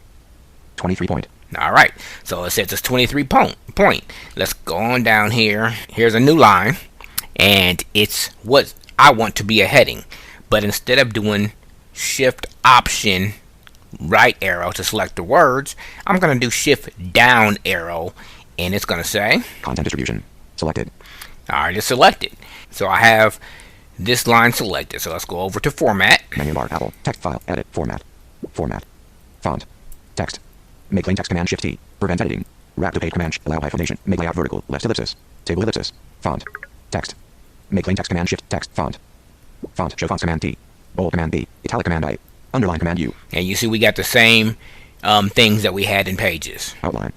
23 point. All right. So it says it's 23 point. Let's go on down here. Here's a new line, and it's what I want to be a heading. But instead of doing Shift Option right arrow to select the words, I'm going to do Shift down arrow, and it's going to say content distribution selected. All right, it's selected. So I have this line selected. So let's go over to Format. Menu bar, Apple, text file, edit, format, font, text, make plain text, Command Shift T, prevent editing, wrap to page, Command allow hyphenation, make layout vertical, left ellipsis, table ellipsis, font, text, make plain text, Command Shift, text, font, show fonts, Command T, bold, Command B, italic, Command I, underline, Command U. And you see we got the same things that we had in Pages. Outline,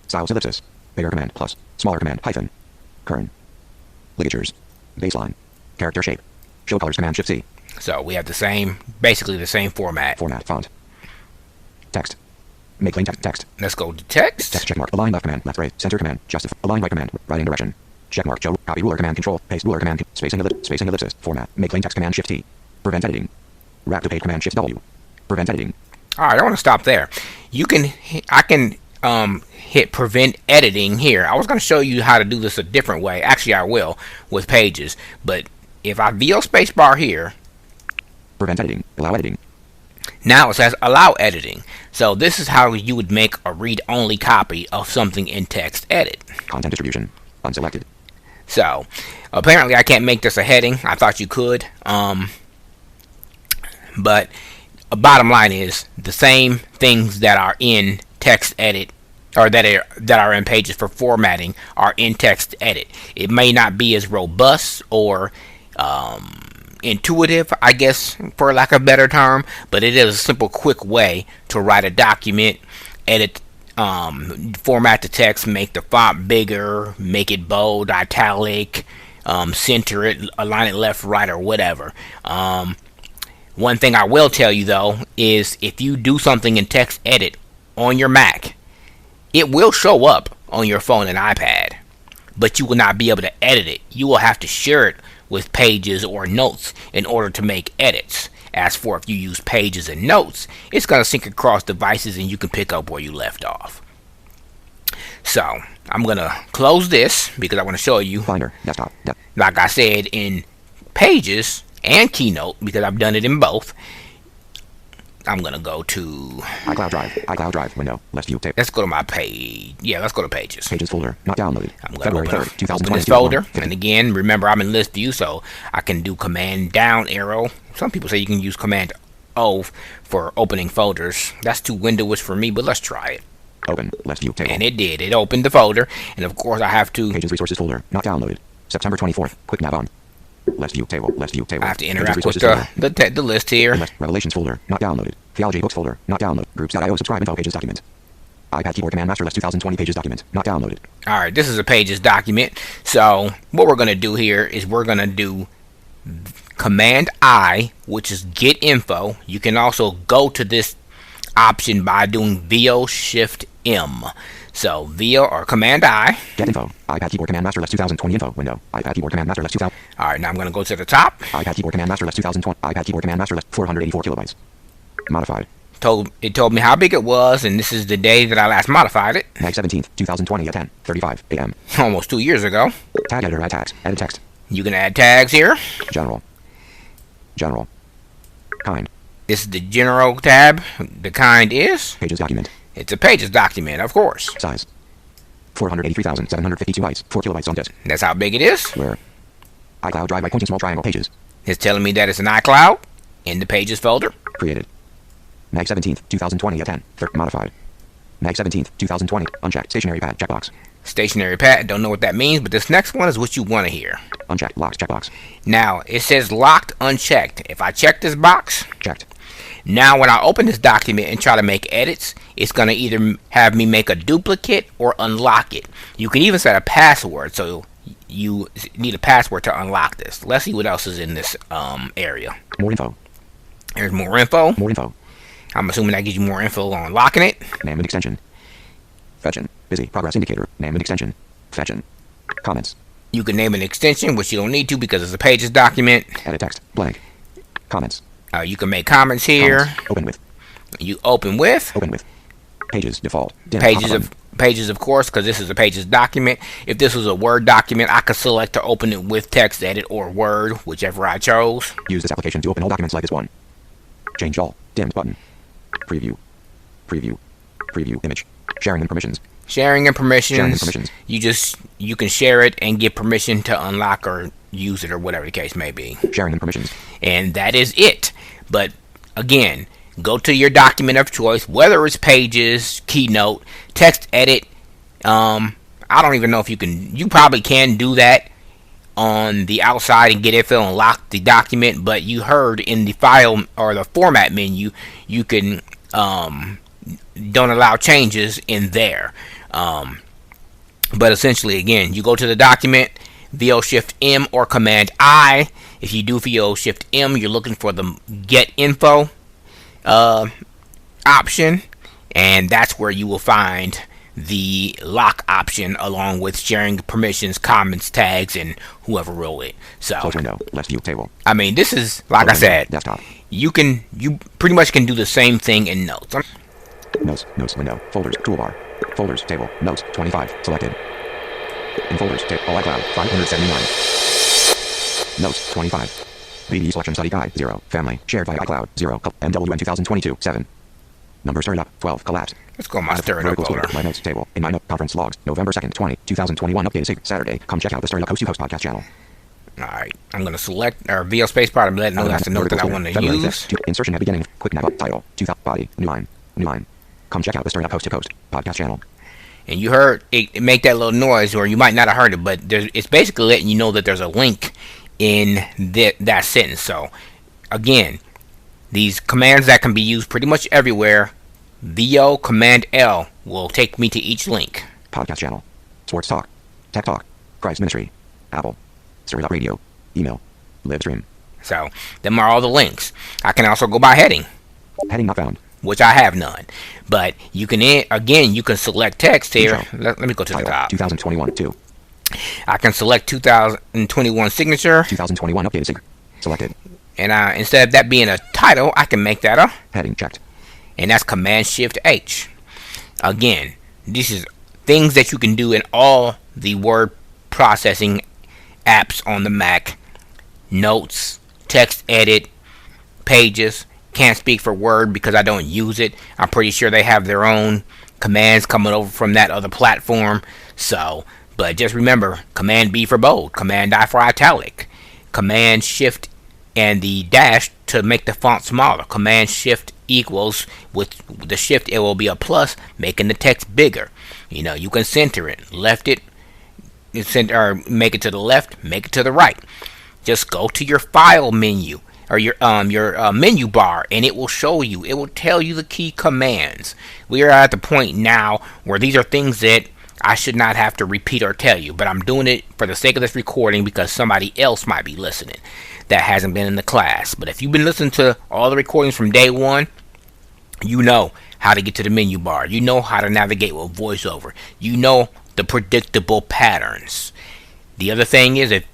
styles, ellipsis, bigger Command plus, smaller Command hyphen, kern, ligatures, baseline, character shape, show colors, Command Shift C. So we have the same, basically the same format. Format, font, text, make plain text. Let's go to text. Text checkmark, align left command, left right, center command, justify, align right command, writing direction, checkmark, show, copy ruler, Command Control, paste ruler, Command, spacing ellipsis, format, make plain text, Command Shift T, prevent editing, wrap to page, Command Shift W, prevent editing. All right, I want to stop there. I can hit prevent editing here. I was going to show you how to do this a different way. Actually, I will with Pages, but if I VO spacebar here, prevent editing, allow editing. Now it says allow editing. So this is how you would make a read-only copy of something in Text Edit. Content distribution, unselected. So apparently I can't make this a heading. I thought you could. But bottom line is the same things that are in Text Edit or that are in Pages for formatting are in Text Edit. It may not be as robust or intuitive, I guess, for lack of a better term, but it is a simple, quick way to write a document, edit, format the text, make the font bigger, make it bold, italic, center it, align it left, right, or whatever. One thing I will tell you though is if you do something in Text Edit on your Mac, it will show up on your phone and iPad, but you will not be able to edit it. You will have to share it with Pages or Notes in order to make edits. As for if you use Pages and Notes, it's going to sync across devices and you can pick up where you left off. So I'm going to close this because I want to show you, Finder, desktop, like I said, in Pages and Keynote, because I've done it in both. I'm going to go to iCloud Drive window, left view table. Let's go to my page. Yeah, let's go to Pages. Pages folder, not downloaded. I'm going to open this folder. And again, remember I'm in list view, so I can do Command down arrow. Some people say you can use Command O for opening folders. That's too windowish for me, but let's try it. Open, left view table. And it did. It opened the folder. And of course I have to... Pages resources folder, not downloaded. September 24th, quick nav on. Left view table, left view table. I have to interact with the list here. Revelations folder, not downloaded. Theology books folder, not downloaded. Groups.io subscribe info Pages document. iPad keyboard command master list 2020 Pages document, not downloaded. Alright, this is a Pages document. So what we're going to do here is we're going to do Command I, which is get info. You can also go to this option by doing VO Shift M. So VO or Command I. Get info. iPad keyboard command master list 2020 info window. iPad keyboard command master list 2000. Alright, now I'm going to go to the top. iPad keyboard command master list 2020. iPad keyboard command master list 484 kilobytes. Modified. It told me how big it was, and this is the day that I last modified it. May 17th, 2020 at 10:35 a.m. Almost 2 years ago. Tag editor, add tags, edit text. You can add tags here. General. Kind. This is the general tab. The kind is Pages document. It's a Pages document, of course. Size 483,752 bytes, 4 kilobytes on disk. That's how big it is. Where? iCloud Drive by pointing small triangle Pages. It's telling me that it's an iCloud in the Pages folder. Created. May 17th, 2020 at 10. Modified. May 17th, 2020. Unchecked. Stationary pad checkbox. Stationary Pat, don't know what that means, but this next one is what you want to hear. Unchecked. Locked. Checkbox. Now, it says locked, unchecked. If I check this box, Checked. now when I open this document and try to make edits, it's going to either have me make a duplicate or unlock it. You can even set a password, so you need a password to unlock this. Let's see what else is in this area. More info. There's more info. More info. I'm assuming that gives you more info on unlocking it. Name and extension. Fetching. Busy. Progress indicator. Name and extension. Fetching. Comments. You can name an extension, which you don't need to because it's a Pages document. Edit text. Blank. Comments. You can make comments here. Comments. Open with. You open with. Open with. Pages. Default. Dim. Pages, of course, because this is a Pages document. If this was a Word document, I could select to open it with text edit or Word, whichever I chose. Use this application to open all documents like this one. Change all. Dimmed button. Preview. Preview. Preview image. Sharing and permissions. Sharing and permissions. Sharing and permissions. You can share it and get permission to unlock or use it or whatever the case may be. Sharing and permissions. And that is it. But again, go to your document of choice, whether it's Pages, Keynote, text edit. I don't even know if you probably can do that on the outside and get it to unlock the document, but you heard in the file or the format menu, you can don't allow changes in there. But essentially, again, you go to the document, VO Shift M or Command I. If you do VO Shift M, you're looking for the Get Info option, and that's where you will find the lock option along with sharing permissions, comments, tags, and whoever wrote it. So Close window. Left view table. I mean, this is like I said, Desktop. you pretty much can do the same thing in Notes. Notes window. Folders. Toolbar. Folders table. Notes 25. Selected. In folders. All iCloud 579. Notes 25. VD selection study guide 0. Family. Shared via iCloud 0. MWN 2022 7. Number stirred up 12. Collapsed. Let's go my stirred up folder. My notes table. In my note conference logs. November 2nd, 2021. Updated Saturday. Come check out the Stirred Up Host to Host podcast channel. Alright, I'm going to select our VO space part and let it know that's the note that I want to use. Insertion at beginning. Quick nav title. 2000 body. New line. New line. Come check out the Stirred Up Host to Host podcast channel. And you heard it make that little noise, or you might not have heard it, but it's basically letting you know that there's a link in that sentence. So, again, these commands that can be used pretty much everywhere. VO Command L will take me to each link. Podcast channel. Sports Talk. Tech Talk. Christ Ministry. Apple. Stirred Up Radio. Email. Live stream. So, them are all the links. I can also go by heading. Heading not found. Which I have none. But you can, again, you can select text here. Let me go to the top. 2021 2. I can select 2021 signature. 2021 updated selected. And instead of that being a title, I can make that a heading checked. And that's Command Shift H. Again, this is things that you can do in all the word processing apps on the Mac. Notes, text edit, Pages. Can't speak for Word because I don't use it. I'm pretty sure they have their own commands coming over from that other platform. So, but just remember, Command B for bold, Command I for italic, Command Shift and the dash to make the font smaller. Command Shift equals, with the shift it will be a plus, making the text bigger. You can center it, left it, or make it to the left, make it to the right. Just go to your file menu or your menu bar, and it will show you. It will tell you the key commands. We are at the point now where these are things that I should not have to repeat or tell you, but I'm doing it for the sake of this recording because somebody else might be listening that hasn't been in the class. But if you've been listening to all the recordings from day one, you know how to get to the menu bar. You know how to navigate with VoiceOver. You know the predictable patterns. The other thing is, if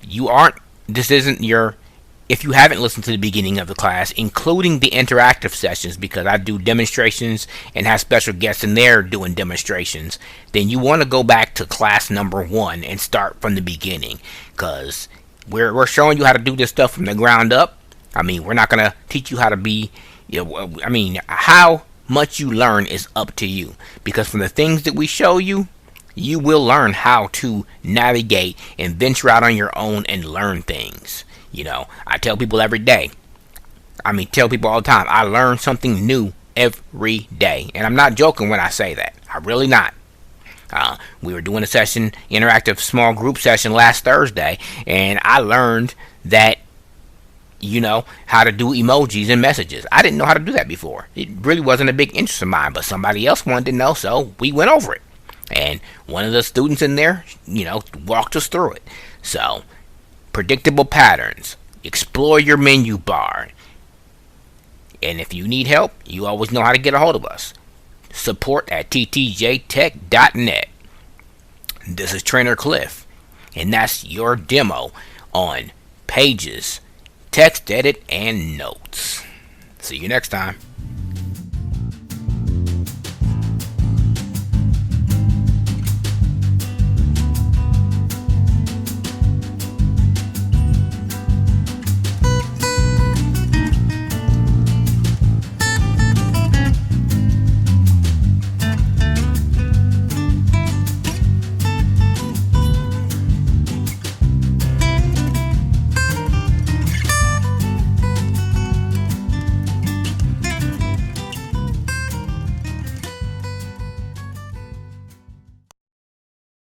you haven't listened to the beginning of the class, including the interactive sessions, because I do demonstrations and have special guests in there doing demonstrations, then you want to go back to class number 1 and start from the beginning, because we're showing you how to do this stuff from the ground up. I mean, we're not going to teach you how to be, how much you learn is up to you, because from the things that we show you, you will learn how to navigate and venture out on your own and learn things. I tell people every day. Tell people all the time. I learn something new every day. And I'm not joking when I say that. I'm really not. We were doing a session, interactive small group session last Thursday, and I learned that how to do emojis and messages. I didn't know how to do that before. It really wasn't a big interest of mine, but somebody else wanted to know, so we went over it. And one of the students in there, walked us through it. So, predictable patterns. Explore your menu bar. And if you need help, you always know how to get a hold of us. support@ttjtech.net. This is Trainer Cliff, and that's your demo on Pages, Text Edit, and Notes. See you next time.